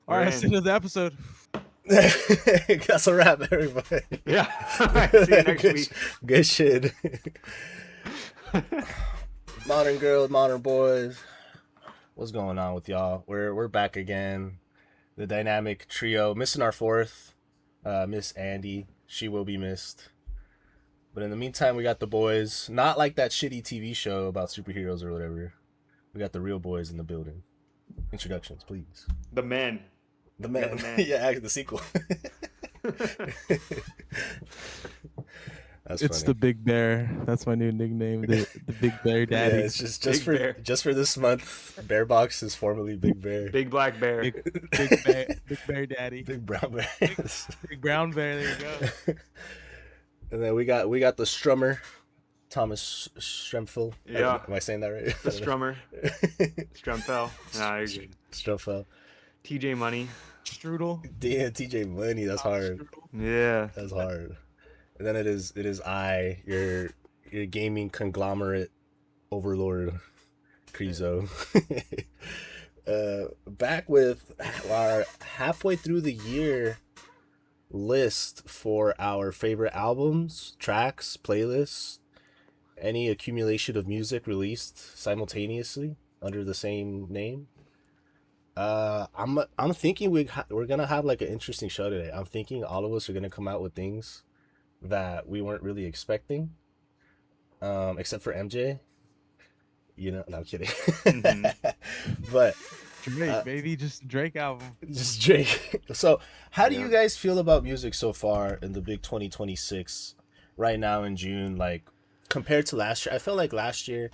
All right, that's the in. end of the episode. That's a wrap, everybody. Yeah. All right, see you next good, week. good shit. Modern girls, modern boys. What's going on with y'all? We're back again. The dynamic trio, missing our fourth, Miss Andy. She will be missed. But in the meantime, we got the boys. Not like that shitty TV show about superheroes or whatever. We got the real boys in the building. Introductions, please. The men. The We got the man. men. Yeah, actually, the sequel. That's It's funny. the Big Bear. That's my new nickname. The Big Bear Yeah, Daddy. it's just Big for Bear. just for this month. Bear Box is formerly Big Bear. Big black bear. Big Bear Daddy. Big Brown Bear. Big Brown Bear. There you go. And then we got the strummer, Thomas Stremfel. Yeah. Am I saying that right? The strummer. Strumpel. Nah, you're good. Stremfel. TJ Money. Strudel. Damn, TJ Money. That's hard. Strudel. Yeah. That's hard. And then it is I, your gaming conglomerate overlord, Crizo. Back with our halfway through the year list for our favorite albums, tracks, playlists, any accumulation of music released simultaneously under the same name. I'm thinking we're gonna have like an interesting show today. I'm thinking all of us are gonna come out with things that we weren't really expecting, except for MJ. No, I'm kidding. Mhm. But Drake, baby, just Drake album. just Drake. So, how do you Yeah. guys feel about music so far in the big 2026 right now in June? Like, compared to last year, I felt like last year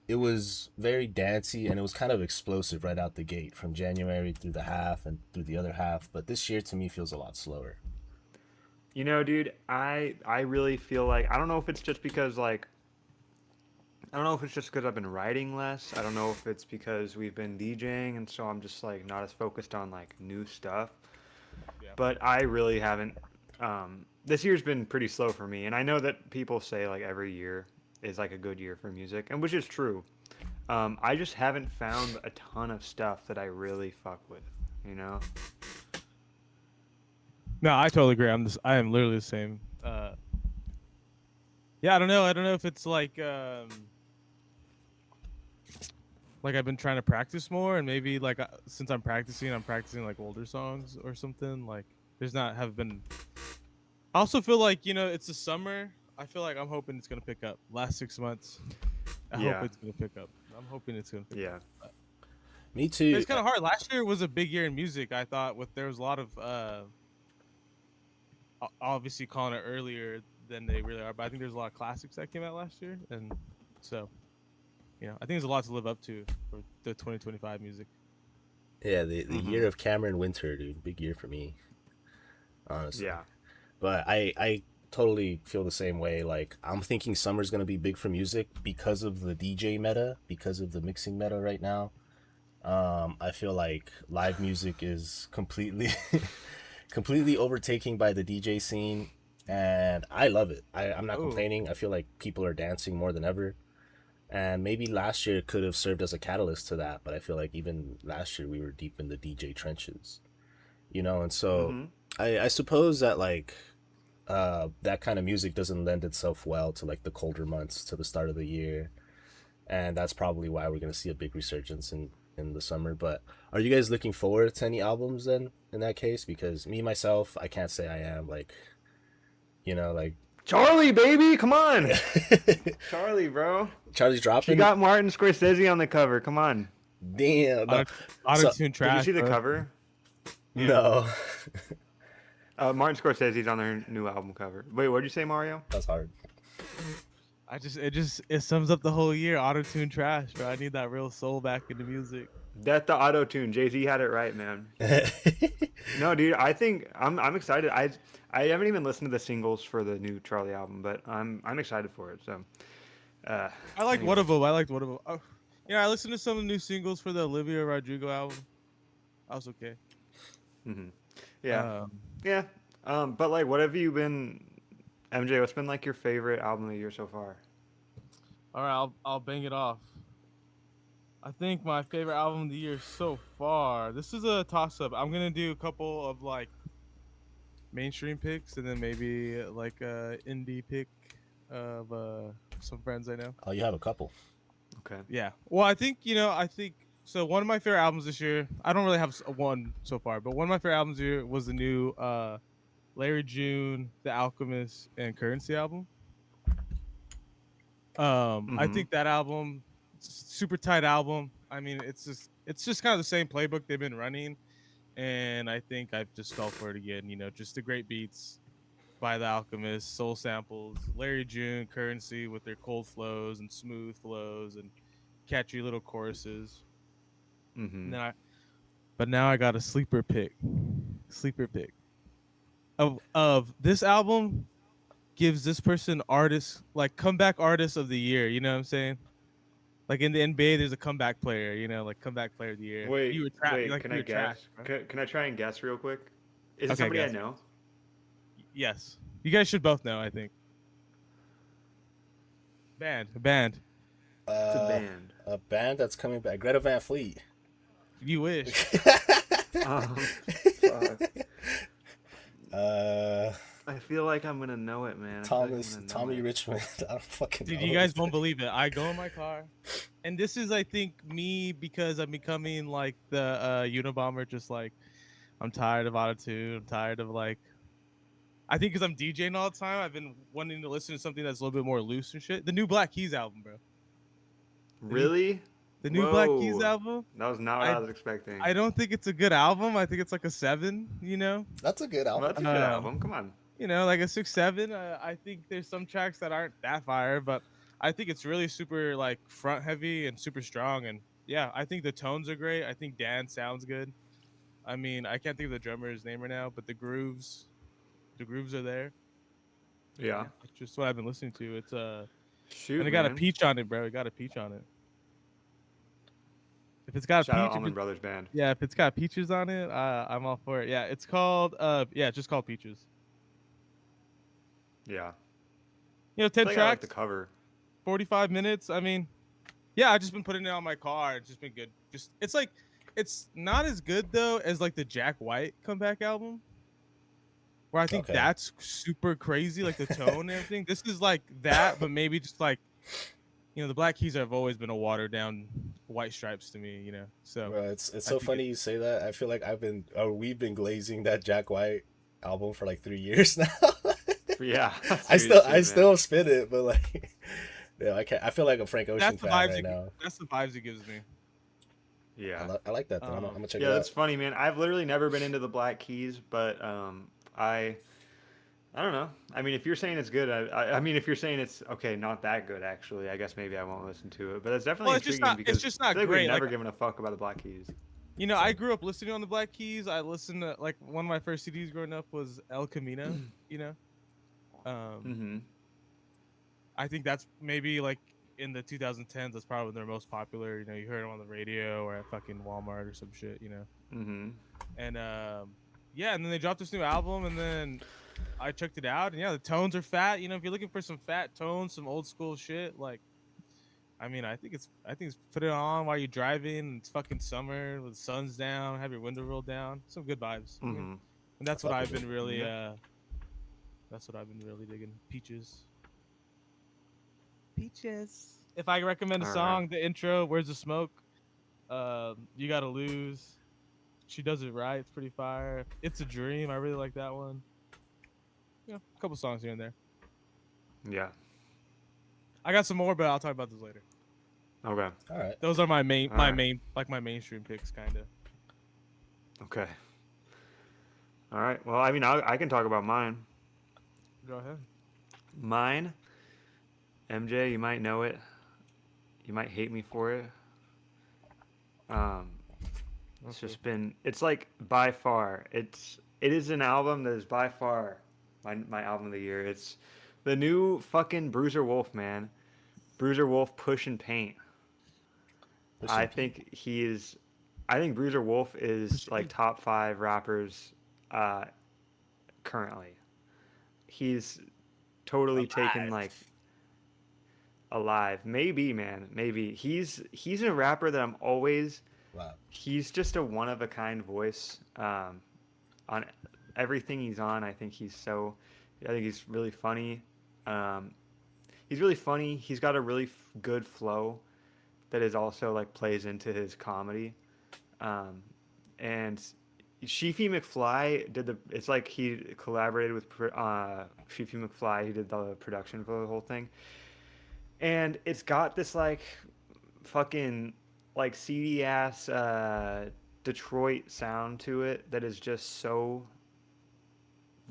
it was very dancey and it was kind of explosive right out the gate from January through the half and through the other half. But this year to me feels a lot slower. You know, dude, I really feel like I don't know if it's just because I don't know if it's just because I've been writing less. I don't know if it's because we've been DJing and so I'm just like not as focused on like new stuff. Yeah. But I really haven't. This year's been pretty slow for me, and I know that people say like every year is like a good year for music, and which is true. I just haven't found a ton of stuff that I really fuck with. You know? No, I totally agree. I am literally the same. Yeah, I don't know. I don't know if it's like I've been trying to practice more, and maybe like since I'm practicing like older songs or something. Like there's not have been. I also feel like it's the summer. I feel like I'm hoping it's gonna pick up. Last 6 months, I hope Yeah. it's gonna pick up. I'm hoping it's gonna pick Yeah. up. Me But too. it's kind of hard. Last year was a big year in music. I thought there was a lot of obviously calling it earlier than they really are, but I think there's a lot of classics that came out last year, and so I think there's a lot to live up to for the 2025 music. Yeah, the Mhm. year of Cameron Winter, dude. Big year for me, honestly. Yeah. But I totally feel the same way. Like, I'm thinking summer's gonna be big for music because of the DJ meta, because of the mixing meta right now. I feel like live music is completely completely overtaken by the DJ scene, and I love it. I'm not Oh, complaining. I feel like people are dancing more than ever. And maybe last year could have served as a catalyst to that, but I feel like even last year we were deep in the DJ trenches, and so Mhm. I suppose that like that kind of music doesn't lend itself well to like the colder months to the start of the year, and that's probably why we're gonna see a big resurgence in the summer. But are you guys looking forward to any albums then in that case? Because me myself, I can't say I am. Like, like Charlie, baby, come on. Charlie, bro. Charlie's She dropping. got Martin Scorsese on the cover. Come on. Damn. No. auto So tune Did you trash, see the bro. cover? Yeah. no, Martin Scorsese's on their new album cover. Wait, what'd you say, Mario? that's hard. It sums up the whole year. Auto tune trash, bro. I need that real soul back into music. That's the auto tune. Jay Z had it right, man. No, dude, I think I'm excited. I haven't even listened to the singles for the new Charlie album, but I'm excited for it. So, I liked one anyways. of them. I liked one of them. Oh, I listened to some of the new singles for the Olivia Rodrigo album. I was okay. Hmm. Yeah, Um, yeah. But like, what have you been, MJ? What's been like your favorite album of the year so far? all right, I'll bang it off. I think my favorite album of the year so far. This is a toss up. I'm gonna do a couple of like mainstream picks and then maybe like a indie pick of some friends I know. Oh, you have a couple. Okay. Yeah. Well, I think I think so. One of my favorite albums this year. I don't really have one so far, but one of my favorite albums this year was the new Larry June, The Alchemist, and Currency album. I Mm-hmm. think that album, super tight album. I mean, it's just kind of the same playbook they've been running, and I think I've just fell for it again. Just the great beats by The Alchemist, soul samples, Larry June, Currency with their cold flows and smooth flows and catchy little choruses. Mm-hmm. And then but now I got a sleeper pick of this album gives this person artist like comeback artist of the year. You know what I'm saying? Like in the NBA, there's a comeback player. Like comeback player of the year. Wait, wait. Like Can you I were trash, guess? bro. Can I try and guess real quick? Is it Okay, somebody I guess. know? Yes, you guys should both know. I think band. It's a Uh, band. a band that's coming back. Greta Van Fleet. You wish. Fuck. uh, I feel like I'm gonna know it, man. I feel like I'm Thomas gonna know Tommy it. Richmond. I don't fucking Dude, know. you guys won't believe it. I go in my car, and this is, I think, me because I'm becoming like the Unabomber. Just like I'm tired of autotune. I'm tired of like. I think because I'm DJing all the time, I've been wanting to listen to something that's a little bit more loose and shit. The new Black Keys album, bro. The new Really? the new Black Keys Whoa. album. That was not what I I was expecting. I don't think it's a good album. I think it's like a 7. That's a good Well, album. that's a good album. Come on. Like a 6, 7. I think there's some tracks that aren't that fire, but I think it's really super like front heavy and super strong. And yeah, I think the tones are great. I think Dan sounds good. I mean, I can't think of the drummer's name right now, but the grooves are there. Yeah. Yeah, that's just what I've been listening to. It's and Shoot, it got a man. peach on it, bro. It got a peach on it. If it's got a Shout out peach, Allman Brothers Band. if it's got peaches on it, I'm all for it. Yeah, it's called it's just called Peaches. Yeah. 10 I think I like the tracks, cover. 45 minutes. I mean, yeah, I've just been putting it on my car. It's just been good. Just it's like it's not as good though as like the Jack White comeback album, where I think Okay. that's super crazy, like the tone and everything. This is like that, but maybe just like the Black Keys have always been a watered down White Stripes to me. So Bro, it's I so think funny you say that. I feel like we've been glazing that Jack White album for like 3 years now. Yeah. I Seriously, man. still spit it, but like, yeah, I can't. I feel like a Frank Ocean that's the fan vibes. right now. That's the vibes it gives me. Yeah. I like that though. I'm Um, gonna check Yeah, it that's out. funny, man. I've literally never been into the Black Keys, but I don't know. I mean, if you're saying it's good, I mean, if you're saying it's okay, not that good, actually, I guess maybe I won't listen to it. But it's definitely well, it's just intriguing not. It's because just I not feel like we've great. Like never given a fuck about the Black Keys. I grew up listening on the Black Keys. I listened to like one of my first CDs growing up was El Camino. You know, um, Mm-hmm. I think that's maybe like in the 2010s. That's probably their most popular. You heard them on the radio or at fucking Walmart or some shit. Mm-hmm. And yeah, and then they dropped this new album, and then I checked it out, and yeah, the tones are fat. If you're looking for some fat tones, some old school shit, like I mean, I think it's put it on while you're driving. It's fucking summer with the sun's down, have your window rolled down. Some good vibes. I mean, Mm-hmm. and I fuck with it. Yeah. that's what I've been really digging. Peaches. Peaches. If I recommend a All right. song, the intro, Where's the Smoke? You Gotta Lose. She Does It Right. It's pretty fire. It's a Dream. I really like that one. A couple songs here and there. Yeah. I got some more, but I'll talk about those later. Okay. All right. Those are All right. my mainstream picks, kind of. Okay. All right. Well, I mean, I can talk about mine. Go ahead. Mine, MJ, you might know it. You might hate me for it. Um, it's Okay. just been. It's like by far. It is an album that is by far my album of the year. It's the new fucking Bruiser Wolf, man. Bruiser Wolf Push and Paint. I Pushing Pete. think he is. I think Bruiser Wolf is Push like P. top 5 rappers uh, currently. He's totally taken Alive. like alive. Maybe, man. Maybe he's a rapper that I'm always. Wow. He's just a one of a kind voice. On everything he's on, I think he's so. I think he's really funny. Um, he's really funny. He's got a really good flow that is also like plays into his comedy. Um, and Sheefy McFly did the. It's like he collaborated with Sheefy McFly. He did the production for the whole thing, and it's got this like fucking like seedy ass Detroit sound to it that is just so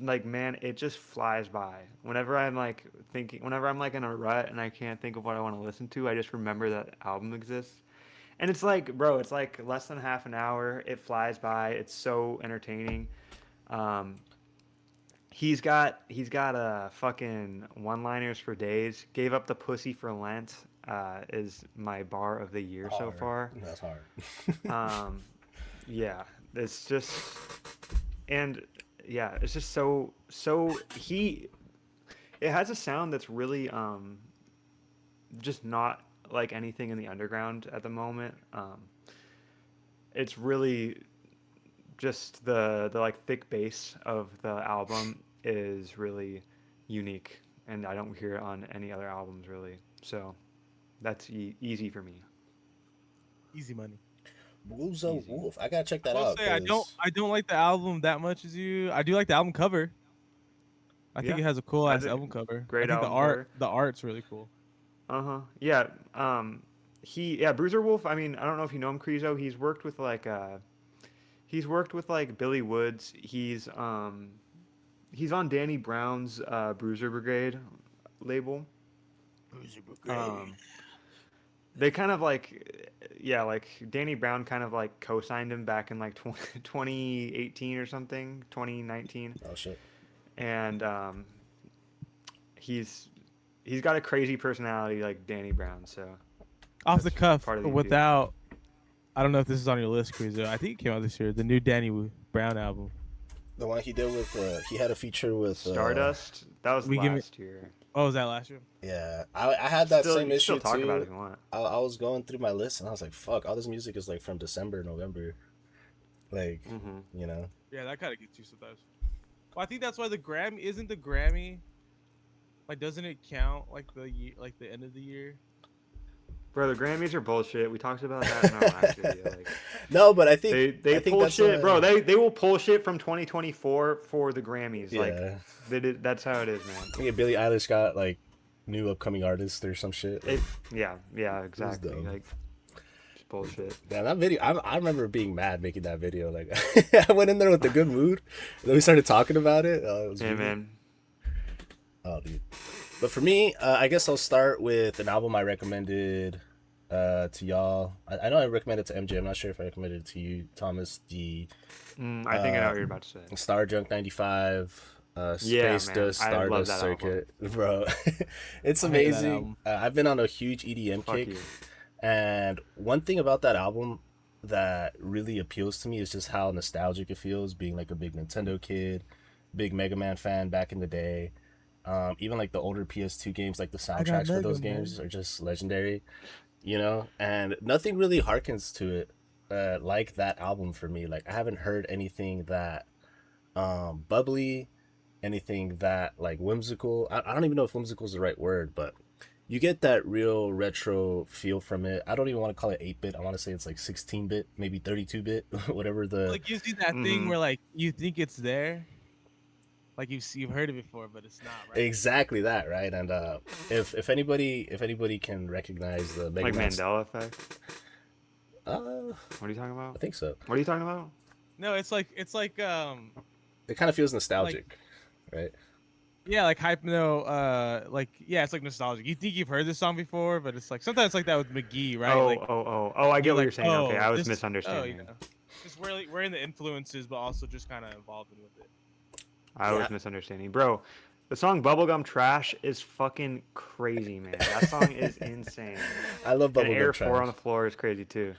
like man, it just flies by. Whenever I'm like in a rut and I can't think of what I want to listen to, I just remember that album exists. And it's like, bro, it's like less than half an hour. It flies by. It's so entertaining. Um, he's got a fucking one-liners for days. Gave up the pussy for Lent. Is my bar of the year so Hard. far. That's hard. Um, yeah, it's just and yeah, it's just so he. It has a sound that's really just not like anything in the underground at the moment. It's really just the like thick bass of the album is really unique, and I don't hear it on any other albums really. So that's easy for me. Easy money. Crizo Easy. Wolf. I gotta check I that will out say I don't because I don't like the album that much as you. I do like the album cover. I think Yeah, it has a cool has ass a album cover. I great think album cover. the art's really cool. Uh huh. Yeah. Bruiser Wolf. I mean, I don't know if you know him, Crizo. He's worked with like Billy Woods. He's on Danny Brown's Bruiser Brigade label. Bruiser Brigade. Um, they kind of like, yeah, like Danny Brown kind of like co-signed him back in like 2018 or something, 2019, oh shit. and he's he's got a crazy personality like Danny Brown, so Off the that's cuff, part of the appeal. without I don't know if this is on your list, Crizo. I think it came out this year. The new Brown album. The one he did with he had a feature with Stardust, that was We give it. last year. Oh, was that last year? yeah. I had that Still, same you can issue still talk about it too. if you want. I was going through my list and I was like, fuck, all this music is like from December, November. Like, Hmm. you know. Yeah, that kind of gets you sometimes. Well, I think that's why the Grammy isn't the Grammy. Like, doesn't it count like like the end of the year? Bro, the Grammys are bullshit. We talked about that in our last video. Like, No, but I think they I think pull that's shit, bro. They will pull shit from 2024 for the Grammys. yeah. Like, that's how it is, man. I think Billie Eilish got like new upcoming artist or some shit. It, yeah, exactly. dumb. Like, it's bullshit. Yeah, that video. I remember being mad making that video. Like, I went in there with a good mood. Then we started talking about it. It was Yeah, really- man. Oh, dude. But for me, I guess I'll start with an album I recommended to y'all. I know I recommended it to MJ. I'm not sure if I recommended it to you, Thomas. The I think I know what you're about to say. Star Junk 95. Yeah, Space man. Dust, I love Stardust that Circuit, bro. It's I hate that amazing. album. I've been on a huge EDM Fuck kick, you. and one thing about that album that really appeals to me is just how nostalgic it feels, being like a big Nintendo kid, big Mega Man fan back in the day. Even like the older PS2 games, like the soundtracks for Mega those Man. games are just legendary, you know. And nothing really harkens to it like that album for me. Like I haven't heard anything that bubbly, anything that like whimsical. I don't even know if whimsical is the right word, but you get that real retro feel from it. I don't even want to call it 8-bit. I want to say it's like 16-bit, maybe 32-bit, whatever the. Like gives you that thing Mhm. where like you think it's there, like you've heard it before, but it's not, right? Exactly that, right? And if anybody can recognize the Mega Like Man, Mandela effect. uh, What are you talking I about? think so. What are you talking about? No, it's like It kind of feels nostalgic, right? yeah, like Hypno, like yeah, it's like nostalgic. You think you've heard this song before, but it's like sometimes it's like that with McGee, right? Oh, Like oh! I get what like, you're saying. Okay, I was this- misunderstanding. Oh, yeah. Just we're in the influences, but also just kind of involved with it. I was Yeah. misunderstanding, bro. The song "Bubblegum Trash" is fucking crazy, man. That song is insane. I love And Bubblegum Air Trash. 4 on the floor is crazy too.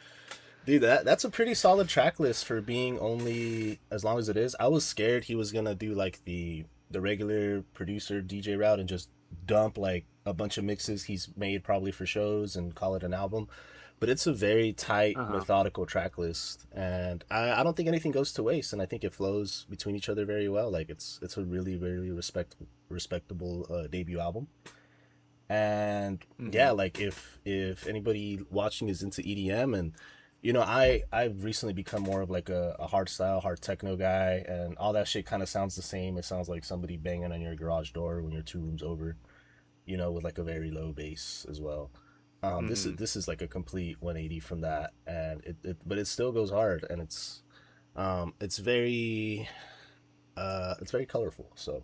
Dude, that's a pretty solid track list for being only as long as it is. I was scared he was gonna do like the regular producer DJ route and just dump like a bunch of mixes he's made probably for shows and call it an album. But it's a very tight, Uh-huh. methodical track list, and I don't think anything goes to waste, and I think it flows between each other very well. Like it's a really really respectable debut album. And Mm-hmm. yeah, like if anybody watching is into EDM, and I've recently become more of like a hard style, hard techno guy, and all that shit kind of sounds the same. It sounds like somebody banging on your garage door when you're two rooms over, with like a very low bass as well. This is Mm-hmm. this is like a complete 180 from that, and but it still goes hard, and it's very colorful. So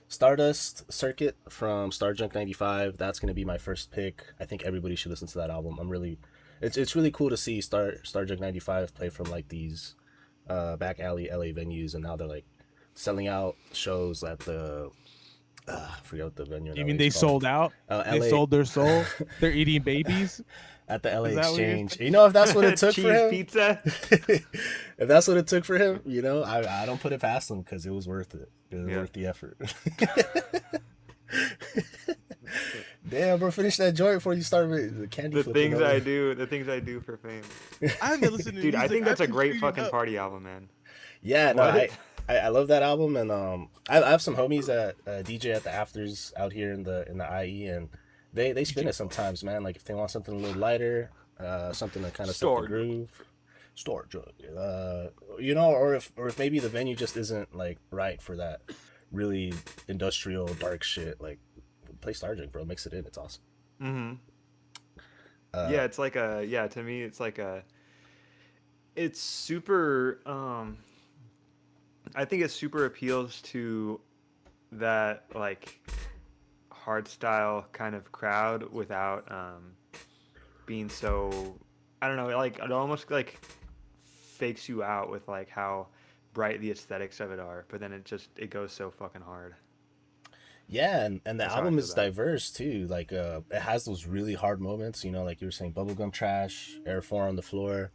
Stardust Circuit from Starjunk 95. That's gonna be my first pick. I think everybody should listen to that album. It's really cool to see Starjunk 95 play from like these back alley LA venues, and now they're like selling out shows at the I forget what the venue in You LA mean is they called. sold out? They LA sold their soul. They're eating babies. at the LA Is that what you're Exchange. saying? If that's what it took for Cheese him, pizza. if that's what it took for him, I don't put it past him because it was worth it. It was Yeah. worth the effort. Damn, bro, finish that joint before you start the candy The flipping. things over. I do, the things I do for fame. I haven't listened to Dude, I music. think that's a I've been great shooting fucking up. party album, man. Yeah, no, What? I love that album, and I have some homies that DJ at the afters out here in the IE, and they spin it sometimes, man. Like if they want something a little lighter, something to kind of set the Storage. groove, storage, or if maybe the venue just isn't like right for that really industrial dark shit, like play Starjunk, bro, mix it in, it's awesome. Mm-hmm. Uh, Yeah, it's like to me it's like it's super I think it super appeals to that like hard style kind of crowd without being so, I don't know, like it almost like fakes you out with like how bright the aesthetics of it are, but then it goes so fucking hard. Yeah, and the That's how I album feel is about it. diverse too. Like it has those really hard moments, like you were saying, Bubblegum Trash, Air 4 on the Floor,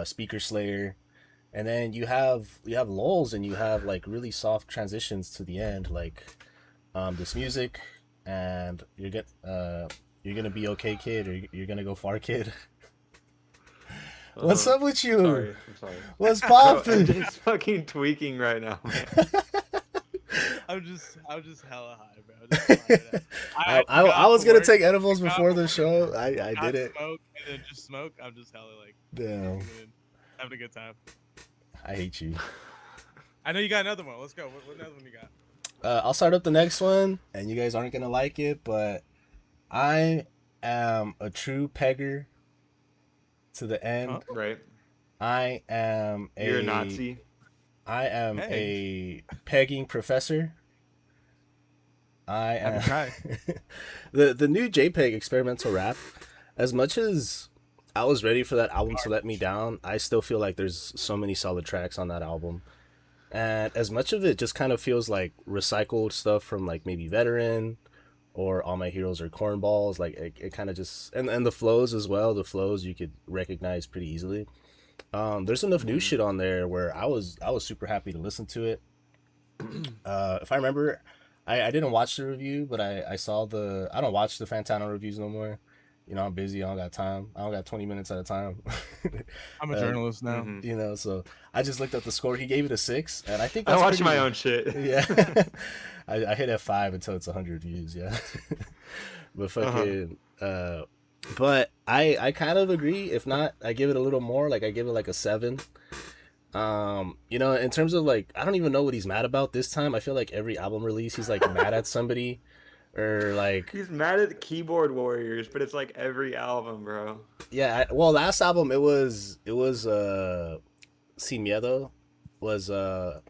Speaker Slayer, and then you have lulls, and you have like really soft transitions to the end, like this music, and you're gonna be okay, kid, or you're gonna go far, kid. What's Uh-huh. up with you? Sorry, I'm sorry. What's Bro, poppin'? MJ's fucking tweaking right now, man. I'm just hella high, bro. I'm just hella high right now. I just got I off was of gonna work. take I edibles got before off the of work, show. I got did it. smoke, and then just smoke. I'm just hella like Damn, having a good time. I hate you. I know you got another one. Let's go. What another one you got? I'll start up the next one, and you guys aren't gonna like it, but I am a true pegger to the Huh? end. Right? I am You're a Nazi. I am Hey. a pegging professor. I Haven't am tried. the new JPEG experimental rap. As much as I was ready for that album to let me down, I still feel like there's so many solid tracks on that album. And as much of it just kind of feels like recycled stuff from like maybe Veteran or All My Heroes or Cornballs, like it kind of just and the flows as well. The flows you could recognize pretty easily. There's enough new Mm-hmm. shit on there where I was super happy to listen to it. If I remember, I didn't watch the review, but I saw I don't watch the Fantano reviews no more. I'm busy. I don't got time. I don't got 20 minutes at a time. I'm a uh, journalist now. Mm-hmm. so I just looked up the score. He gave it a 6, and I think I that's watch pretty. my own shit. Yeah, I hit F5 until it's 100 views. Yeah, but Uh-huh. fucking. But I kind of agree. If not, I give it a little more. Like I give it like a 7. In terms of like, I don't even know what he's mad about this time. I feel like every album release, he's like mad at somebody, or like, He's mad at the keyboard warriors, but it's like every album, bro. yeah. Well, last album it was Sin Miedo was or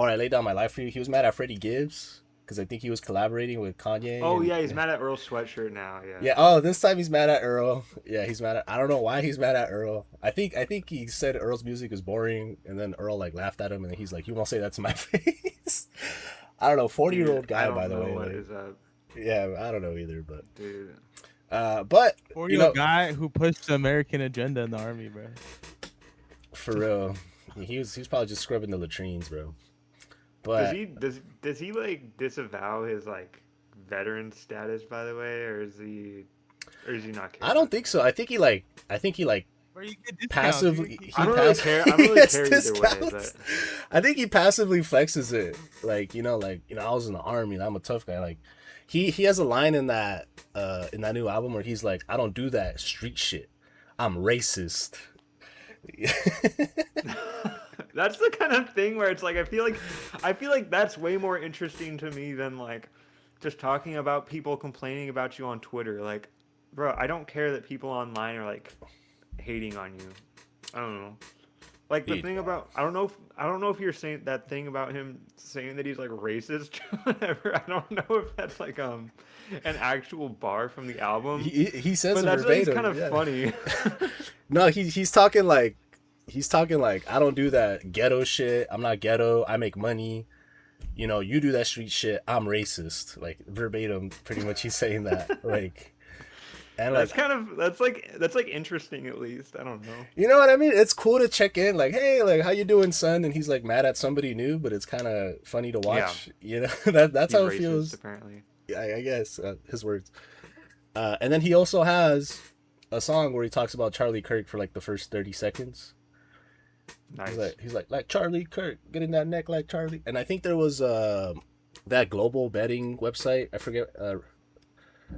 I laid down my life for you. He was mad at Freddie Gibbs because I think he was collaborating with Kanye. Oh and, yeah, he's mad at Earl Sweatshirt now. Yeah. Yeah. Oh, this time he's mad at Earl. Yeah, he's mad at. I don't know why he's mad at Earl. I think he said Earl's music is boring, and then Earl like laughed at him, and he's like, "You won't say that to my face." I don't know. 40-year-old Dude, I guy, don't by the know way. what Like, is up, yeah, I don't know either, but dude. but Or you you a know, guy who pushed the American agenda in the army, bro. for real, he was probably just scrubbing the latrines, bro. But does he like disavow his like veteran status, by the way, or does he not care I don't about think that? so. I think he Where you get discounts, passively I he don't really pass care. I don't he really has care either way, discounts. but I think he passively flexes it. Like, I was in the army and I'm a tough guy. Like he has a line in that new album where he's like, I don't do that street shit. I'm racist. that's the kind of thing where it's like I feel like that's way more interesting to me than like just talking about people complaining about you on Twitter. Like, bro, I don't care that people online are like hating on you. I don't know. Like the Dude, thing about I don't know if you're saying that thing about him saying that he's like racist or whatever. I don't know if that's like an actual bar from the album, he says but it that's at least kind verbatim. of Yeah. funny. No, he's talking like I don't do that ghetto shit. I'm not ghetto. I make money. You do that street shit. I'm racist. Like verbatim, pretty much he's saying that. Like and like That's like interesting at least. I don't know. you know what I mean? It's cool to check in, like, hey, like how you doing, son? And he's like mad at somebody new, but it's kind of funny to Yeah, watch. That's he's how it racist feels. apparently. I guess his words. And then he also has a song where he talks about Charlie Kirk for like the first 30 seconds. Nice. Like Charlie Kirk, get in that neck like Charlie. And I think there was that global betting website. I forget.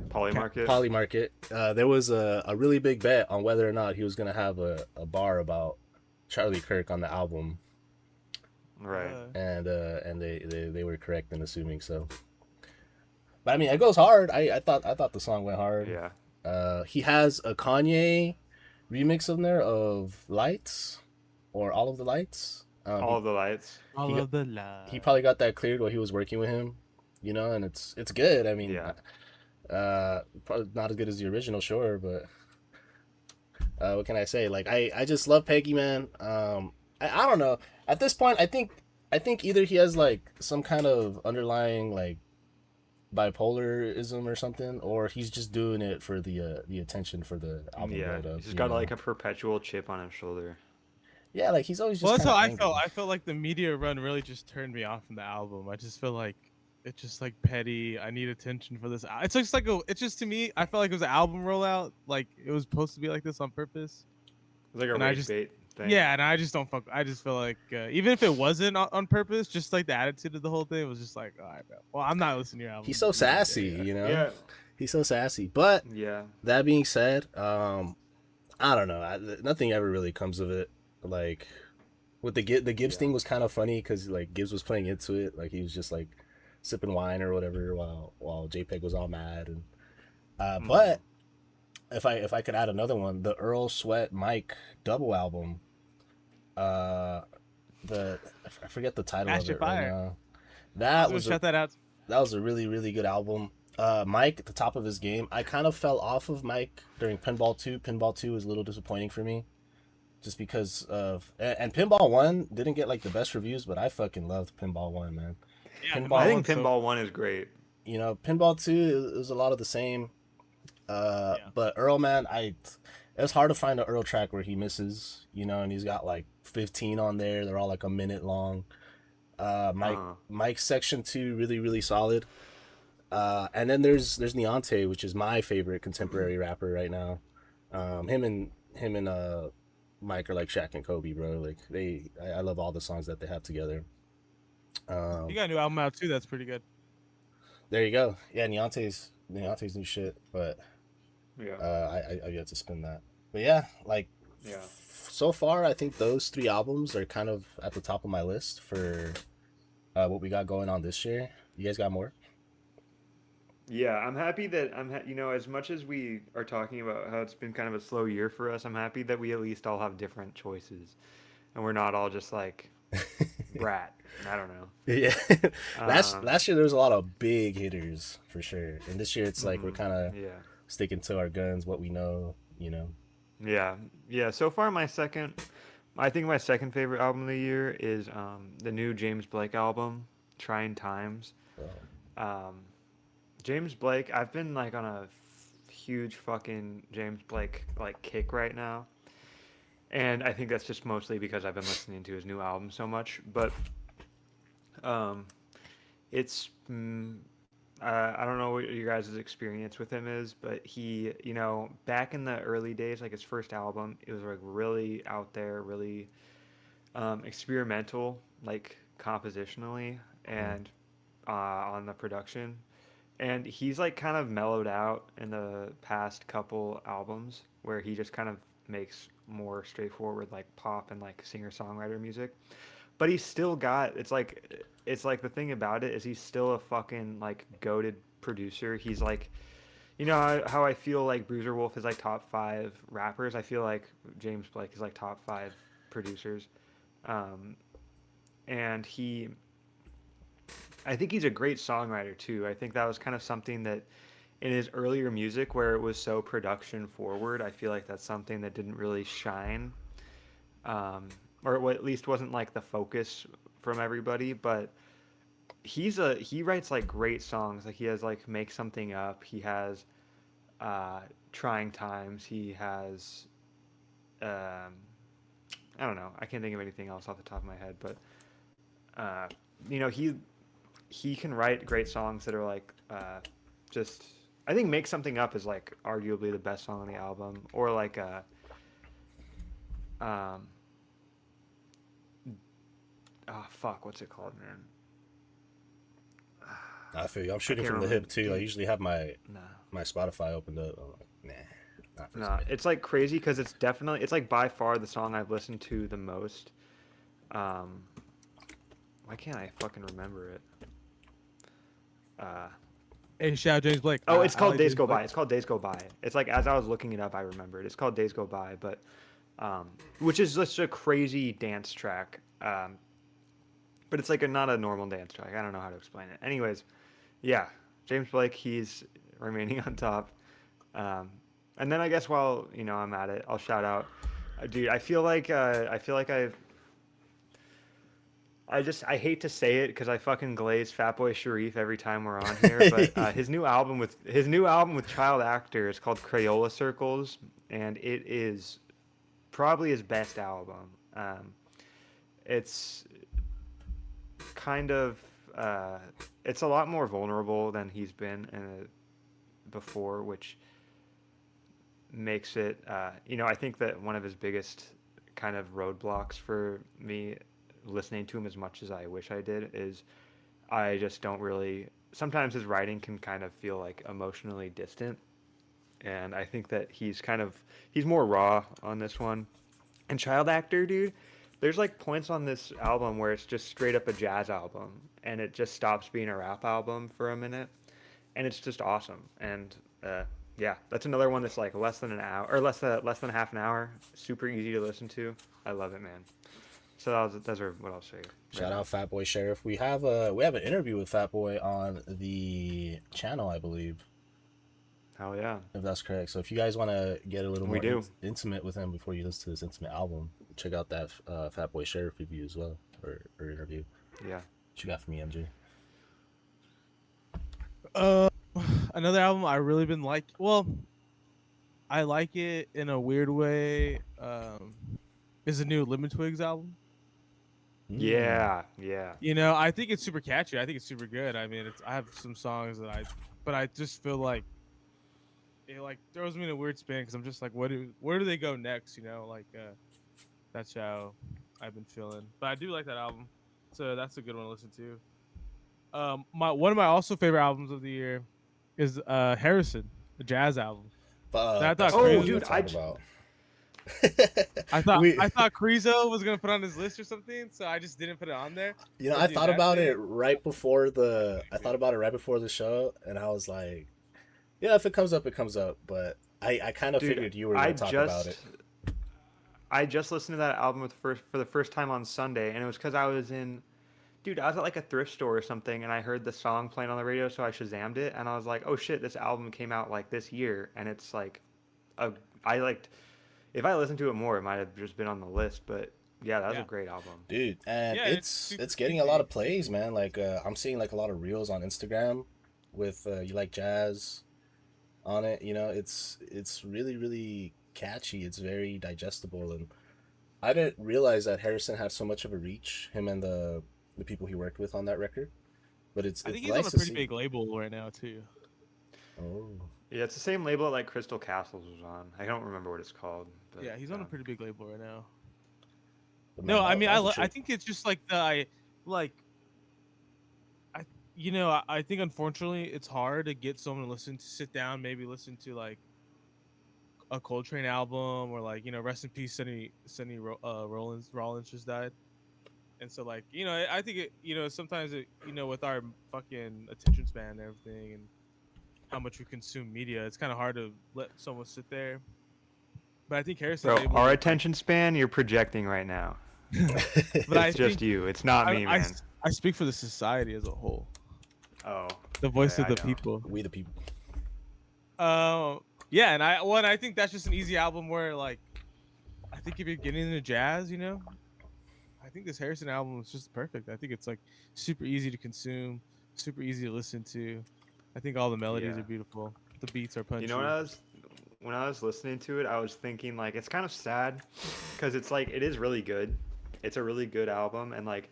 Polymarket. Polymarket. There was a really big bet on whether or not he was gonna have a bar about Charlie Kirk on the album, Right. and they were correct in assuming so. But I mean, it goes hard. I thought the song went hard. Yeah. He has a Kanye remix in there of Lights, or All of the Lights. All of the lights. all he of the love. he probably got that cleared while he was working with him, and it's good. I mean, Yeah. probably not as good as the original, sure, but what can I say? Like I just love Peggy, man. I don't know. At this point, I think either he has like some kind of underlying like bipolarism or something, or he's just doing it for the attention for the album Yeah. build up. He's just got like a perpetual chip on his shoulder. Yeah, like he's always Well, just that's kind how of I angry. felt. I felt like the media run really just turned me off from the album. I just feel like it's just like petty. I need attention for this. It's just like it's just to me. I felt like it was an album rollout. Like it was supposed to be like this on purpose. It's like a And I rage just bait thing. yeah, and I just don't fuck. I just feel like even if it wasn't on purpose, just like the attitude of the whole thing was just like, all right, bro. Well, I'm not listening to your album. He's so sassy, Yeah. He's so sassy. But Yeah. that being said, I don't know. Nothing ever really comes of it. Like with the Gibbs Yeah. thing was kind of funny because like Gibbs was playing into it. Like he was just like sipping wine or whatever while JPEG was all mad. And but if I could add another one, the Earl Sweat Mike double album. The I forget the title Smash of Your it right Fire. now. I That was was gonna shout that out. that was a really really good album. Mike at the top of his game. I kind of fell off of Mike during Pinball 2. Pinball 2 was a little disappointing for me, just because of and Pinball 1 didn't get like the best reviews, but I fucking loved Pinball 1, man. Yeah, Pinball I think one's so- Pinball 1 is great. Pinball 2 it was a lot of the same. Yeah. But Earl, man, it's hard to find an Earl track where he misses, and he's got like 15 on there. They're all like a minute long. Mike's section 2 really really solid. And then there's Neonte, which is my favorite contemporary rapper right now. Him and Mike are like Shaq and Kobe, bro. Like I love all the songs that they have together. You got a new album out too. That's pretty good. There you go. Yeah, Neonte's new shit, but Yeah. I've yet to spin that. But yeah, like Yeah. so far, I think those 3 albums are kind of at the top of my list for what we got going on this year. You guys got more? Yeah, I'm happy that as much as we are talking about how it's been kind of a slow year for us, I'm happy that we at least all have different choices, and we're not all just like Brat. I don't know. Yeah. Um, Last year there was a lot of big hitters for sure, and this year it's like we're kind of Yeah. sticking to our guns, what we know. Yeah. Yeah. So far, I think my second favorite album of the year is the new James Blake album, Trying Times. Um, James Blake, I've been like on a huge fucking James Blake like kick right now. And I think that's just mostly because I've been listening to his new album so much. But Um, it's I don't know what your guys' experience with him is, but he, back in the early days, like his first album, it was like really out there, really experimental, like compositionally Mm. and on the production. And he's like kind of mellowed out in the past couple albums where he just kind of makes more straightforward like pop and like singer-songwriter music. But he's still got it's like the thing about it is he's still a fucking like goated producer. He's like how I feel like Bruiser Wolf is like top 5 rappers. I feel like James Blake is like top 5 producers. Um, and I think he's a great songwriter too. I think that was kind of something that in his earlier music where it was so production forward, I feel like that's something that didn't really shine, um, or at least wasn't like the focus from everybody. But he writes like great songs. Like he has like Make Something Up. He has uh, Trying Times. He has um, I don't know. I can't think of anything else off the top of my head, but uh, you know he can write great songs that are like just I think Make Something Up is like arguably the best song on the album, or like um fuck, what's it called, man? I feel you. I'm I shooting can't from the remember. hip too. I Dude, usually have my nah, Spotify opened up. I'm like, nah, not for nah. today. It's like crazy because it's like by far the song I've listened to the most. Um, why can't I fucking remember it? Uh, Hey, shout out James Blake. oh, it's I called like Days James Go Blake. By. It's called Days Go By. It's like as I was looking it up, I remembered. It's called Days Go By, but which is just a crazy dance track. But it's like not a normal dance track. I don't know how to explain it. Anyways, yeah, James Blake, he's remaining on top. Um, and then I guess while I'm at it, I'll shout out, dude. I hate to say it because I fucking glaze Fatboy Sharif every time we're on here, but his new album with Child Actor is called Crayola Circles, and it is probably his best album. It's kind of uh, it's a lot more vulnerable than he's been before, which makes it. I think that one of his biggest kind of roadblocks for me listening to him as much as I wish I did is I just don't really. Sometimes his writing can kind of feel like emotionally distant, and I think that he's more raw on this one. And Child Actor, dude, there's like points on this album where it's just straight up a jazz album, and it just stops being a rap album for a minute, and it's just awesome. And yeah, that's another one that's like less than an hour or less than half an hour. Super easy to listen to. I love it, man. So those are what I'll say right Shout now. out Fatboy Sheriff. We have an interview with Fatboy on the channel, I believe, Hell yeah, if that's correct. So if you guys want to get a little we more do. intimate with him before you listen to this intimate album, check out that Fatboy Sheriff review as well, or interview. Yeah. What you got for me, MJ? Uh, Another album I really been like. Well, I like it in a weird way. Is the new Lemon Twigs album. Mm. Yeah. Yeah. I think it's super catchy. I think it's super good. I mean, I have some songs but I just feel like it like throws me in a weird spin because I'm just like, where do they go next? That's how I've been feeling. But I do like that album, so that's a good one to listen to. My one of my also favorite albums of the year is Harrison, the jazz album. That I Fuck, that's thought what I Oh, was Crizo, gonna dude, talk about. I thought we, I thought Crizo was gonna put on his list or something, so I just didn't put it on there. I But dude, thought that about thing, it right before the show, and I was like, yeah, if it comes up, it comes up. But I kind of dude, figured you were I gonna talk about it. just I just listened to that album for the first time on Sunday, and it was because I was at like a thrift store or something, and I heard the song playing on the radio, so I Shazammed it, and I was like, oh shit, this album came out like this year, and it's like, a, I liked. If I listened to it more, it might have just been on the list, but yeah, that was a yeah, great album. Dude, and yeah, it's super it's getting a lot easy. of plays, man. Like I'm seeing like a lot of reels on Instagram with you like jazz on it. It's really really catchy. It's very digestible, and I didn't realize that Harrison had so much of a reach. Him and the the people he worked with on that record. But it's I think it's he's on nice a to pretty see. big label right now too. Oh, Yeah, it's the same label that like Crystal Castles was on. I don't remember what it's called, but Yeah, he's on a pretty big label right now. but No, man, I mean that was a I trip. think it's just like like I I think unfortunately it's hard to get someone to sit down, maybe listen to like a Coltrane album or like rest in peace, Rollins just died, and so like I think sometimes with our fucking attention span and everything and how much we consume media, it's kind of hard to let someone sit there. But I think Harrison's bro, able our to like, attention span you're projecting right now. but It's I just think you. It's not I, me, I man. I speak for the society as a whole, Oh, the voice okay, of I the don't. people. We the people. Yeah, and I think that's just an easy album where like I think if you're getting into jazz, I think this Harrison album is just perfect. I think it's like super easy to consume, super easy to listen to. I think all the melodies Yeah. are beautiful. The beats are You know punchy. when I was listening to it, I was thinking like it's kind of sad because it's like it is really good. It's a really good album and like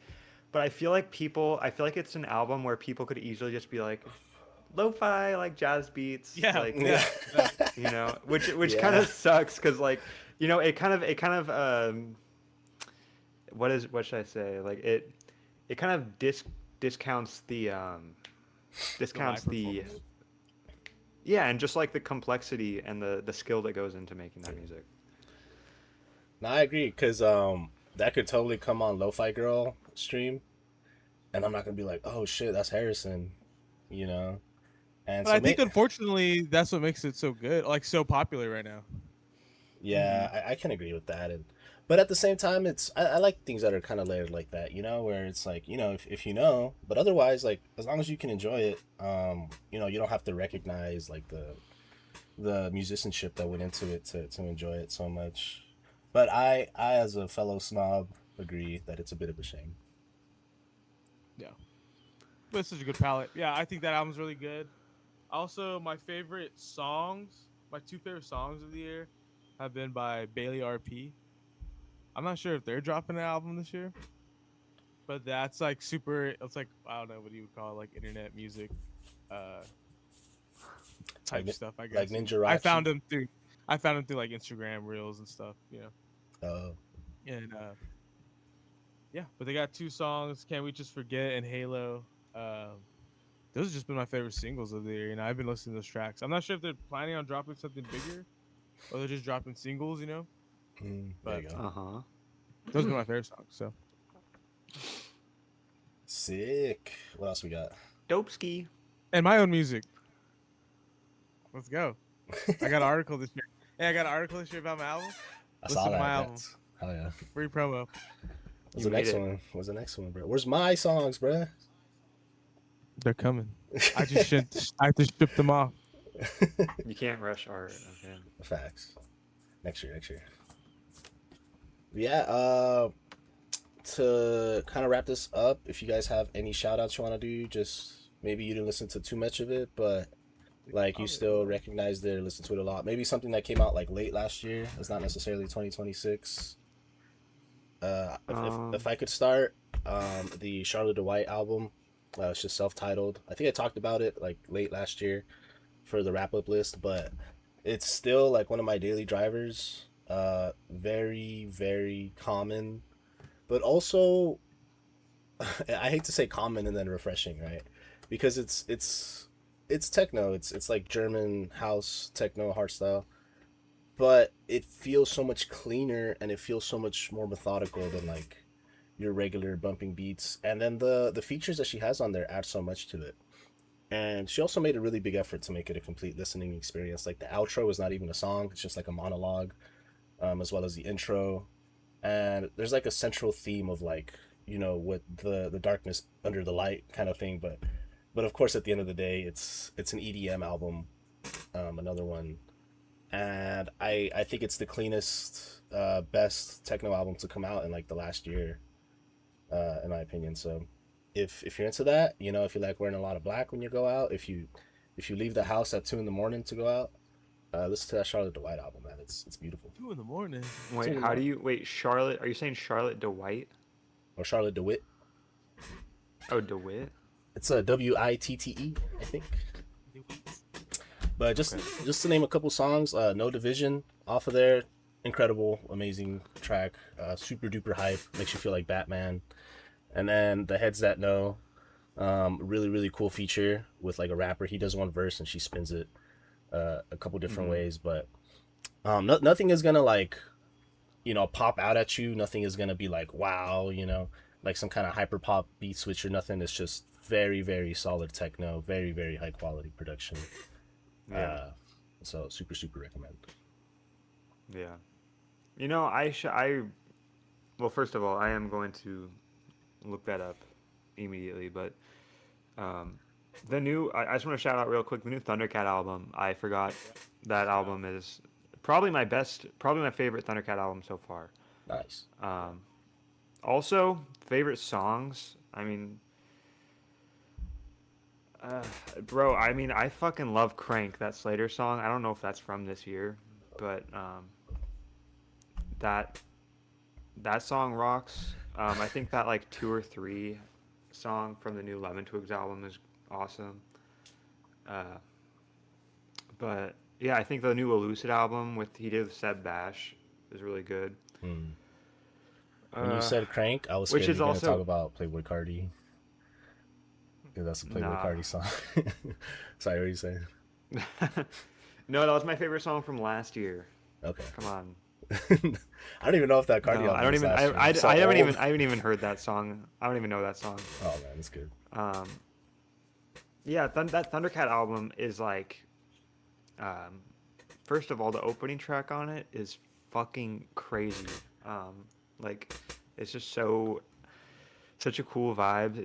but I feel like it's an album where people could easily just be like lo-fi like jazz beats Yeah, like yeah, yeah. which kind Yeah. of sucks cuz like it kind of what should I say? Like it kind of discounts The live the performance. yeah, and just like the complexity and the skill that goes into making that music. No, I agree because that could totally come on Lo-Fi Girl stream, and I'm not gonna be like, oh shit, that's Harrison, you know. And But so I think may unfortunately that's what makes it so good, like so popular right now. yeah, I can agree with that, and but at the same time, I like things that are kind of layered like that, where it's like if you know, but otherwise, like as long as you can enjoy it, you don't have to recognize like the musicianship that went into it to enjoy it so much. But I as a fellow snob agree that it's a bit of a shame. Yeah, but it's such a good palette. Yeah, I think that album's really good. Also, my two favorite songs of the year have been by Bailey RP. I'm not sure if they're dropping an album this year, but that's like super. It's like I don't know what you would call it, like internet music, uh, Like type stuff. I like guess Ninja I Rachi. found them through. I found them through like Instagram reels and stuff. Oh, And yeah, but they got two songs, "Can't We Just Forget" and "Halo." Those have just been my favorite singles of the year. I've been listening to those tracks. I'm not sure if they're planning on dropping something bigger or they're just dropping singles. there But you go. Uh-huh. those have been my favorite songs. So, Sick. What else we got? Dope ski. and my own music. Let's go. I got an article this year. Hey, I got an article this year about my album. I saw Listen to my that. album. That's oh yeah. Free promo. What's You the made next it. one? What's the next one, bro? Where's my songs, bro? They're coming. I just shipped. I just shipped them off. You can't rush art. Okay. Facts. Next year. Next year. Yeah. To kind of wrap this up, if you guys have any shout outs you want to do, just maybe you didn't listen to too much of it, but like you still recognized it or listened to it a lot. Maybe something that came out like late last year. It's not necessarily 2026. If Um, I could start, the Charlotte White album, it's just self-titled. I think I talked about it like late last year for the wrap up list, but it's still like one of my daily drivers. Very very common, but also I hate to say common and then refreshing, right? Because it's techno. It's like German house techno hardstyle, but it feels so much cleaner and it feels so much more methodical than like your regular bumping beats. And then the features that she has on there add so much to it. And she also made a really big effort to make it a complete listening experience. Like the outro is not even a song; it's just like a monologue, as well as the intro. And there's like a central theme of like what the darkness under the light kind of thing. But of course, at the end of the day, it's an EDM album, another one, and I think it's the cleanest, best techno album to come out in like the last year, in my opinion. So if you're into that, if you like wearing a lot of black when you go out, if you leave the house at 2 in the morning to go out, listen to that Charlotte White album, man. It's beautiful. 2 in the morning. wait, how do you wait? Charlotte? Are you saying Charlotte DeWhite? Or Charlotte DeWitt. Oh, DeWitt. It's a WITTE, I think. But just Okay. just to name a couple songs, No Division off of there, incredible, amazing track, super duper hype, makes you feel like Batman. And then The Heads That Know, really really cool feature with like a rapper. He does one verse and she spins it a couple different Mm-hmm. ways, but nothing is gonna like pop out at you. Nothing is gonna be like wow, like some kind of hyper pop beat switch or nothing. It's just very very solid techno, very very high quality production. Yeah. Uh, so super super recommend. Yeah. Well, first of all, I am going to look that up immediately, but um, I just want to shout out real quick the new Thundercat album. I forgot that album is probably my favorite Thundercat album so far. Nice. Um, Also, favorite songs. Uh, bro, I fucking love Crank, that Slater song. I don't know if that's from this year, but that that song rocks. I think that like 2 or 3 song from the new Lemon Twigs album is awesome. Uh, but yeah, I think the new Elucid album with he did with Seb Bash is really good. Hmm. When you Uh, said Crank, I was which scared is you're gonna talk also about Playboy Cardi because that's a Playboy nah. Cardi song. Sorry, what are you saying? No, that was my favorite song from last year. Okay. Come on. I don't even know if that Cardi No, I album don't was even. last year. I'm so I old. haven't even heard that song. I don't even know that song. Oh man, it's good. Um, yeah, that Thundercat album is like, um, first of all, the opening track on it is fucking crazy. Like, it's just such a cool vibe.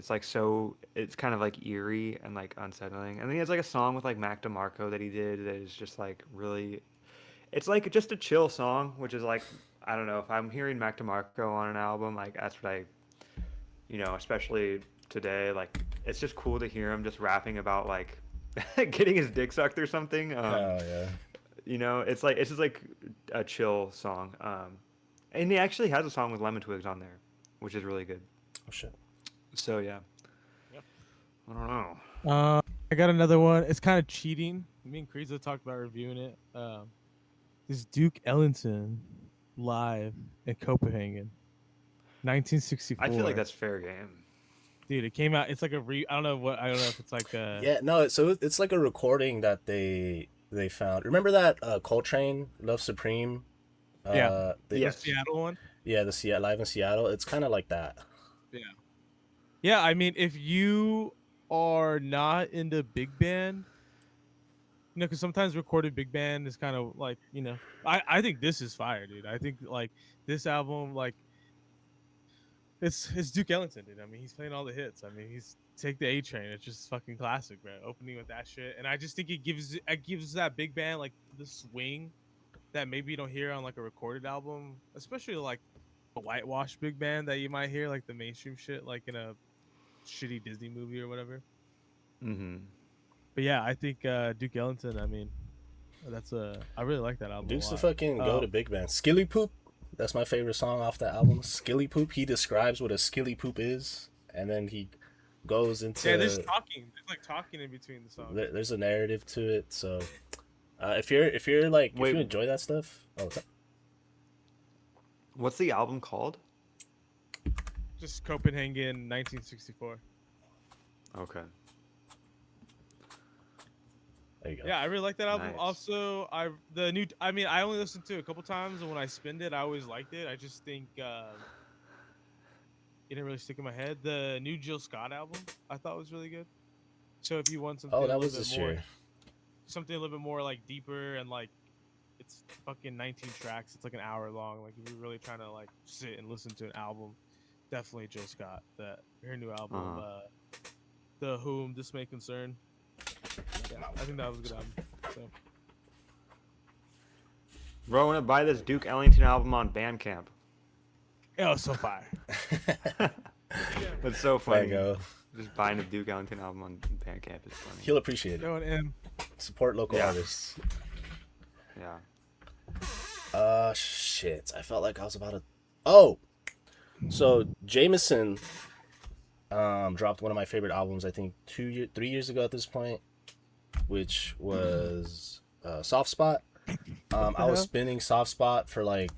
It's kind of like eerie and like unsettling. And then he has like a song with like Mac DeMarco that he did that is just like really. It's like just a chill song, which is like I don't know if I'm hearing Mac DeMarco on an album, like that's what especially today, like it's just cool to hear him just rapping about like getting his dick sucked or something. Oh yeah. It's just like a chill song. And he actually has a song with Lemon Twigs on there, which is really good. Oh shit. So yeah, Yep. I don't know. I got another one. It's kind of cheating. Me and Crizo talked about reviewing it. This Duke Ellington live in Copenhagen, I feel like 1964. that's fair game. Dude, it came out. It's like I don't know what. I don't know if it's like Yeah, no. So it's like a recording that they found. Remember that Coltrane Love Supreme? yeah, the Yes. Seattle one. Yeah, the Seattle live in Seattle. It's kind of like that. Yeah. Yeah, I mean, if you are not into big band, because sometimes recorded big band is kind of like, I think this is fire, dude. I think like this album, like it's Duke Ellington, dude. I mean, he's playing all the hits. I mean, he's Take the A Train. It's just fucking classic, bro. Opening with that shit, and I just think it gives that big band like the swing that maybe you don't hear on like a recorded album, especially like a whitewash big band that you might hear like the mainstream shit, like in a shitty Disney movie or whatever. Mm-hmm. But yeah, I think Duke Ellington. I mean, I really like that album a Duke's the lot. fucking go to big band. Skilly Poop. That's my favorite song off that album. Skilly Poop. He describes what a skilly poop is, and then he goes into. Yeah, there's talking. There's like talking in between the songs. There's a narrative to it. So, if you're like if Wait, you enjoy that stuff, what's the album called? Just Copenhagen, 1964. Okay. there you go. Yeah, I really like that album. Nice. Also, I only listened to it a couple times, and when I spinned it, I always liked it. I just think it didn't really stick in my head. The new Jill Scott album I thought was really good. So if you want something Oh, a that little was bit this more, year. something a little bit more like deeper and like it's fucking 19 tracks. It's like an hour long. Like if you're really trying to like sit and listen to an album, definitely Jill Scott. That her new album, The Whom This May Concern. Yeah, I think that was a good album. So. Bro, I want to buy this Duke Ellington album on Bandcamp. It was so fire. That's so funny. There you go. Just buying a Duke Ellington album on Bandcamp is funny. He'll appreciate it. Going in. Support local Yeah. artists. Yeah. Shit. I felt like I was about to. Oh, so Jameson Dropped one of my favorite albums, I think 3 years ago at this point, which was Soft Spot. What the I was hell? spinning Soft Spot for like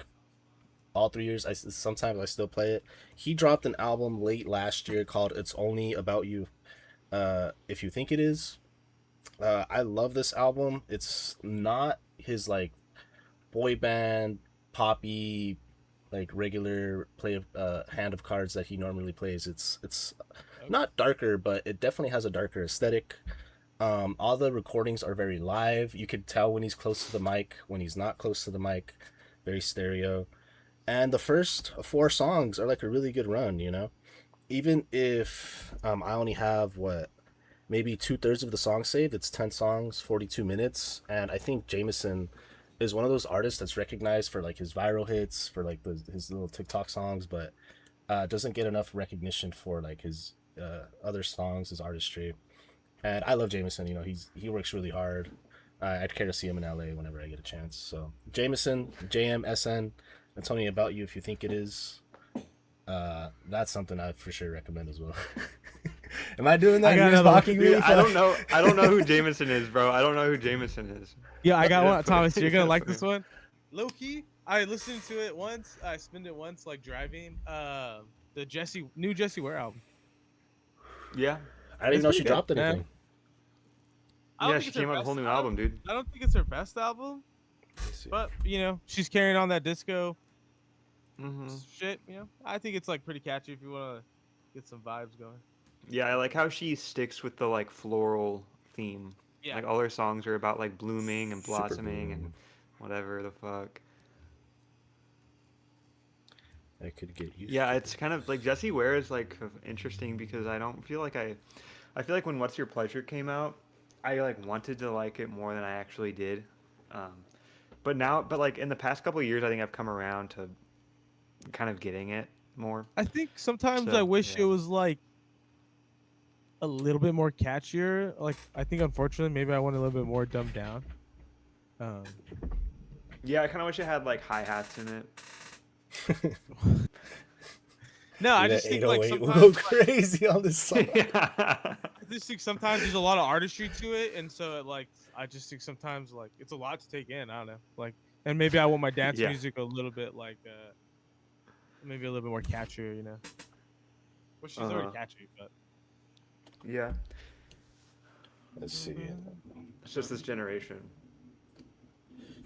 all 3 years. Sometimes I still play it. He dropped an album late last year called "It's Only About You." If you think it is, I love this album. It's not his like boy band poppy like regular play of hand of cards that he normally plays. It's Oh, not darker, but it definitely has a darker aesthetic. All the recordings are very live. You could tell when he's close to the mic, when he's not close to the mic. Very stereo. And the first four songs are like a really good run, you know? Even if I only have what, maybe 2/3 of the song saved, it's 10 songs, 42 minutes. And I think Jameson is one of those artists that's recognized for like his viral hits, for like his little TikTok songs, but doesn't get enough recognition for like his other songs, his artistry. And I love Jameson. You know, he works really hard. I'd care to see him in LA whenever I get a chance. So Jameson, JMSN, and tell me about you if you think it is. That's something I for sure recommend as well. Am I doing I that? got You're just another one. mocking Dude, me? I don't know. I don't know who Jameson is, bro. I don't know who Jameson is. Yeah, I got You one. gotta put Thomas, it- you're you gonna gotta like put this one. Low key, I listened to it once. I spinned it once, like driving. The new Jesse Ware album. Yeah, I didn't it's know pretty she good. dropped anything. I don't Yeah, think she it's her came out with a whole best. new album, dude. I don't think it's her best album, Let's see. but she's carrying on that disco Hmm. shit. I think it's like pretty catchy if you want to get some vibes going. Yeah, I like how she sticks with the like floral theme. Yeah, Like all her songs are about like blooming and Super blossoming and Bloom. whatever the fuck. I could get used Yeah, to it's kind of like Jessie Ware is like interesting because I don't feel like I feel like when What's Your Pleasure came out, I like wanted to like it more than I actually did. Um, but like in the past couple of years, I think I've come around to kind of getting it more. I think sometimes I So wish it yeah, was like a little bit more catchier. Like I think unfortunately maybe I want a little bit more dumbed down. Um, yeah, I kind of wish it had like hi hats in it. it. no, I Dude, that just think like 808 will go sometimes like, crazy on this song. Yeah. I just think sometimes there's a lot of artistry to it, and so like I just think sometimes like it's a lot to take in. I don't know, like, and maybe I want my dance Yeah. music a little bit like maybe a little bit more catchier, Well, she's already Uh-huh. catchy, but Yeah. Let's see. It's just this generation.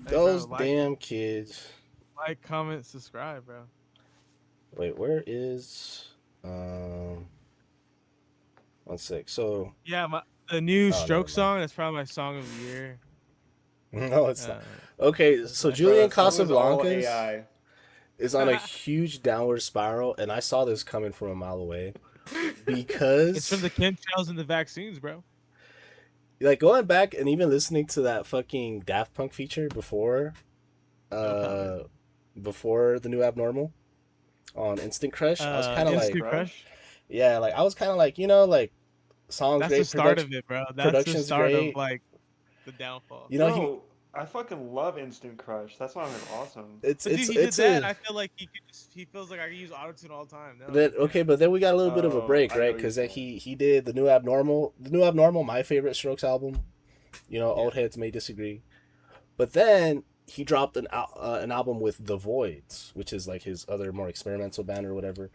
hey, Those bro, damn kids. like, comment, subscribe, bro. Wait, where is one sec. So Yeah, the new oh, Stroke never song. That's probably my song of the year. mind. No, it's not. Uh, Okay, so Bro, Julian Bro, that song was all Casablancas AI. is on a huge downward spiral, and I saw this coming from a mile away it's from because, the chemtrails and the vaccines, bro. like, going back and even listening to that fucking Daft Punk feature No comment. uh, before the new Abnormal on Instant Crush, I was kind of like, Instant Crush. yeah, like I was kind of like, like, songs That's the great, start of it, bro. That's the production's start of great. like the downfall. You know, he Bro, I fucking love Instant Crush. That song is awesome. it's But dude, it's he did it's that. a I feel like he feels like I can use autotune all the time. No, Then you okay, can't. but then we got a little bit of a Oh, break, I know right? what Because you're then saying. he did the new Abnormal. The new Abnormal, my favorite Strokes album. Yeah. Old heads may disagree, but then he dropped an album with The Voids, which is like his other more experimental band or whatever.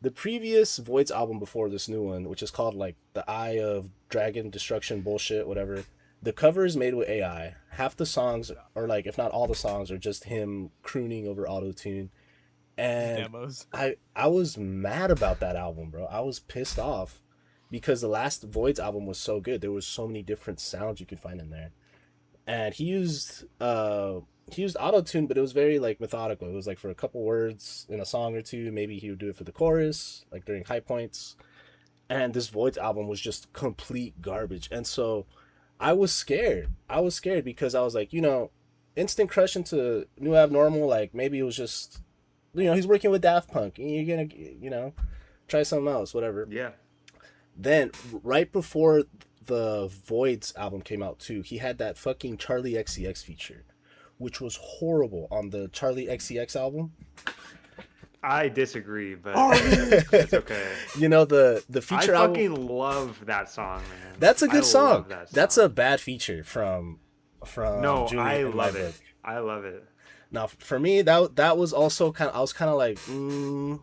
The previous Voids album before this new one, which is called like the Eye of Dragon Destruction bullshit, whatever. The cover is made with AI. Half the songs, or like if not all the songs, are just him crooning over auto tune. Just And demos. I was mad about that album, bro. I was pissed off because the last Voids album was so good. There was so many different sounds you could find in there. And he used auto tune, but it was very like methodical. It was like for a couple words in a song or two. Maybe he would do it for the chorus, like during high points. And this Voids album was just complete garbage. And so I was scared. I was scared because I was like, instant crush into new abnormal. Like maybe it was just, he's working with Daft Punk. And you're gonna, try something else, whatever. Yeah. Then right before the Voids album came out too, he had that fucking Charlie XCX feature, which was horrible on the Charlie XCX album. I disagree, but Arby's. it's okay. You know the I feature album. fucking love that song, man. That's a I good song. love that That's song. a bad feature from No, Julian I in my love book. it. I love it. Now, for me, that was also kind of I was kind of like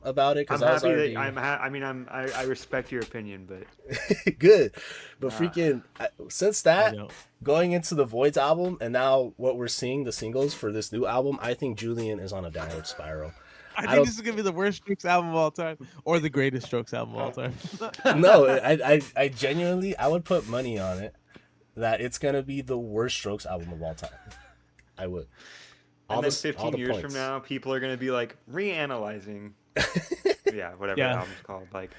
about it because I'm I was happy that already I mean, I respect your opinion, but good, but uh, freaking since I that don't. going into the Voids album and now what we're seeing the singles for this new album, I think Julian is on a downward spiral. I I think don't this is gonna be the worst Strokes album of all time, or the greatest Strokes album of all time. no, I genuinely I would put money on it that it's gonna be the worst Strokes album of all time. I would. and then All 15 the years from points. now, people are gonna be like reanalyzing, yeah, whatever the Yeah, album's called. Like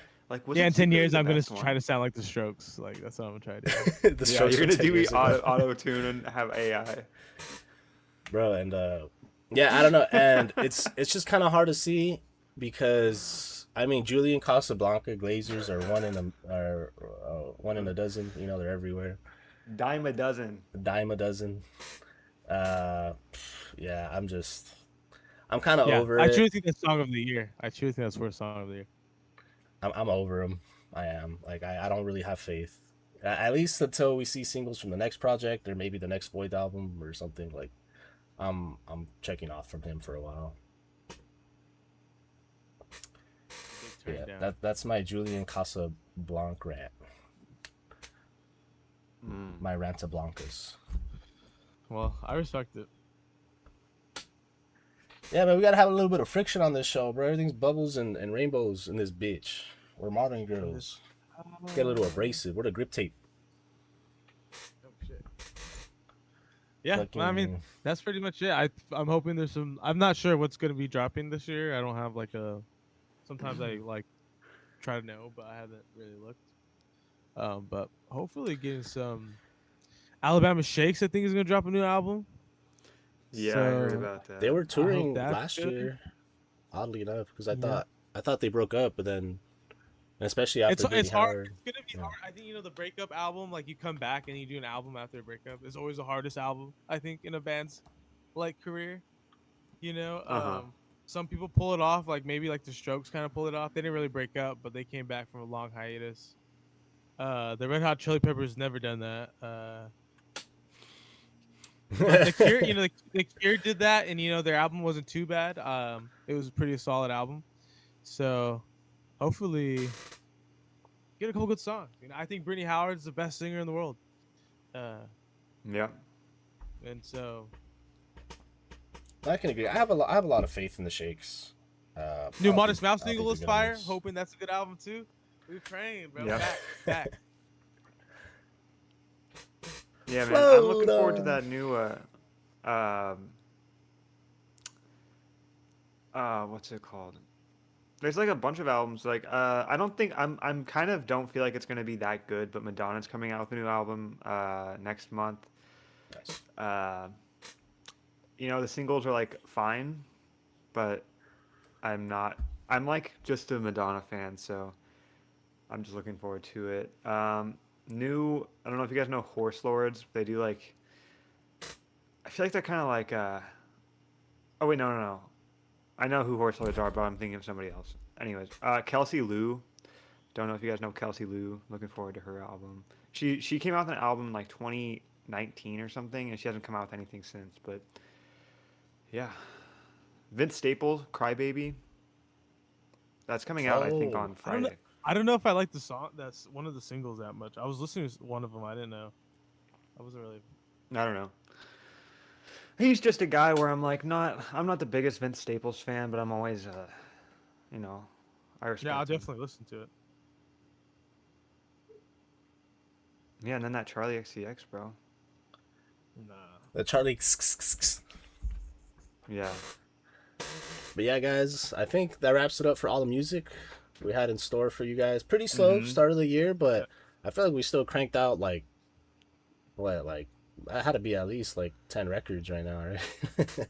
was yeah. it In 10 secretly years, the I'm gonna best try one? to sound like the Strokes. Like that's what I'm gonna try to do. The Yeah, Strokes you're from gonna 10 do years ago. auto tune and have AI. Bro, and yeah, I don't know, and it's just kind of hard to see because I mean Julian Casablanca Glazers are one in a dozen. You know, they're everywhere, Dime a dozen. a dime a dozen. Uh, yeah, I'm kind of Yeah, over I it. truly think that's song of the year. I truly think that's first song of the year. I'm over them. I am like I don't really have faith. At least until we see singles from the next project or maybe the next Void album or something. Like I'm checking off from him for a while. Big turn Yeah, down. that's my Julian Casablanca rant. Mm. My Rantablancas. Well, I respect it. Yeah, man, we gotta have a little bit of friction on this show, bro. Everything's bubbles and rainbows in this bitch. We're modern girls. Get a little abrasive. We're the grip tape. Oh shit. Yeah, well, I mean Fucking. that's pretty much it. I'm hoping there's some. I'm not sure what's gonna be dropping this year. I don't have like a. Sometimes I like try to know, but I haven't really looked. But hopefully getting some Alabama Shakes. I think is gonna drop a new album. Yeah, I heard So about They that. were I hope touring that's last good. year, oddly enough, because Yeah. I thought they broke up, but then, and especially after It's Brittany hard. Howard. It's gonna be Yeah. hard. I think the breakup album, like you come back and you do an album after a breakup, is always the hardest album. I think in a band's like career. You know, Uh huh. some people pull it off, like maybe like the Strokes kind of pulled it off. They didn't really break up, but they came back from a long hiatus. The Red Hot Chili Peppers never done that. But the Cure, the Cure did that, and their album wasn't too bad. It was a pretty solid album. So hopefully get a couple good songs. I think Brittany Howard's the best singer in the world. Uh, Yeah. and so I can agree. I have a lot of faith in the Shakes. I new don't Modest think Mouse I don't think single is they're gonna fire. miss. Hoping that's a good album too. We praying, bro. Yeah. Back. Yeah, man. I'm Float looking forward to on. that new um what's it called? There's like a bunch of albums. Like I don't think I'm kind of don't feel like it's gonna be that good, but Madonna's coming out with a new album next month. Nice. Uh the singles are like fine, but I'm not I'm like just a Madonna fan, so I'm just looking forward to it. New I don't know if you guys know Horse Lords. They do like I feel like they're kind of like oh wait, no. I know who Horse Lords are, but I'm thinking of somebody else. Anyways, Kelsey Lou. Don't know if you guys know Kelsey Lou. Looking forward to her album. She came out with an album in like 2019 or something, and she hasn't come out with anything since. But yeah, Vince Staples, Crybaby. That's coming out I think Oh, on I don't know. Friday. I don't know if I like the song. That's one of the singles that much. I was listening to one of them. I didn't know. I wasn't really. I don't know. He's just a guy where I'm not the biggest Vince Staples fan, but I'm always you know, I Yeah, I'll respect him. definitely listen to it. Yeah, and then that Charlie XCX, bro. Nah. the Charlie. Yeah. But yeah, guys, I think that wraps it up for all the music we had in store for you guys. Pretty slow Mhm. start of the year, Yeah. but I feel like we still cranked out like like I had to be at least like 10 records right now, right? that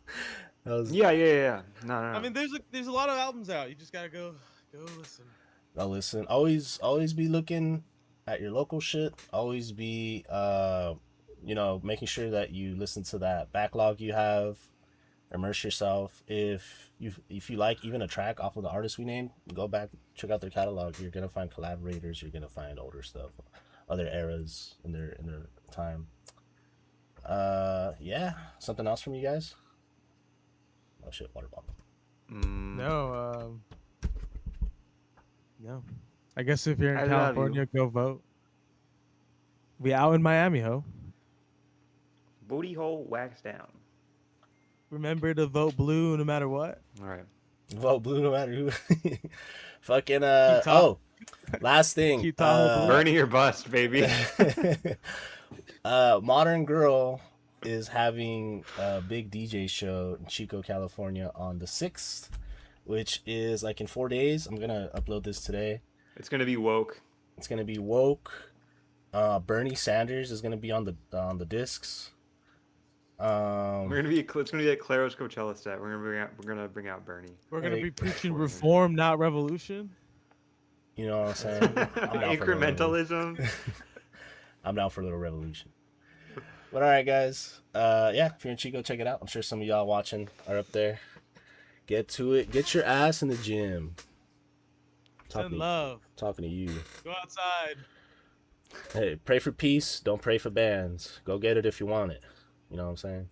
was Yeah. No. I mean, there's a lot of albums out. You just gotta go listen. Now listen, always be looking at your local shit. Always be making sure that you listen to that backlog you have immerse yourself. If you like even a track off of the artist we named, go back, check out their catalog. You're gonna find collaborators. You're gonna find older stuff, other eras in their time. Yeah. Something else from you guys? Oh shit, water bottle. No, no. I guess if you're in I love you. California, go vote. We out in Miami, ho. Booty hole wax down. Remember to vote blue no matter what. All right. Vote blue no matter who. Fucking Keep talking. last thing. Keep talking blue. Bernie or bust, baby. Modern Girl is having a big DJ show in Chico, California on the 6th, which is like in 4 days. I'm gonna upload this today. It's gonna be woke. It's gonna be woke. Bernie Sanders is gonna be on the discs. It's gonna be at Claro's Coachella set. We're gonna bring out Bernie. We're gonna Like, be preaching reform, not revolution. You know what I'm saying? I'm down for a little- Incrementalism. I'm down for a little revolution. But all right, guys. Yeah, if you're in Chico, check it out. I'm sure some of y'all watching are up there. Get to it. Get your ass in the gym. Send love. Talking to you. Go outside. Hey, pray for peace. Don't pray for bands. Go get it if you want it. You know what I'm saying?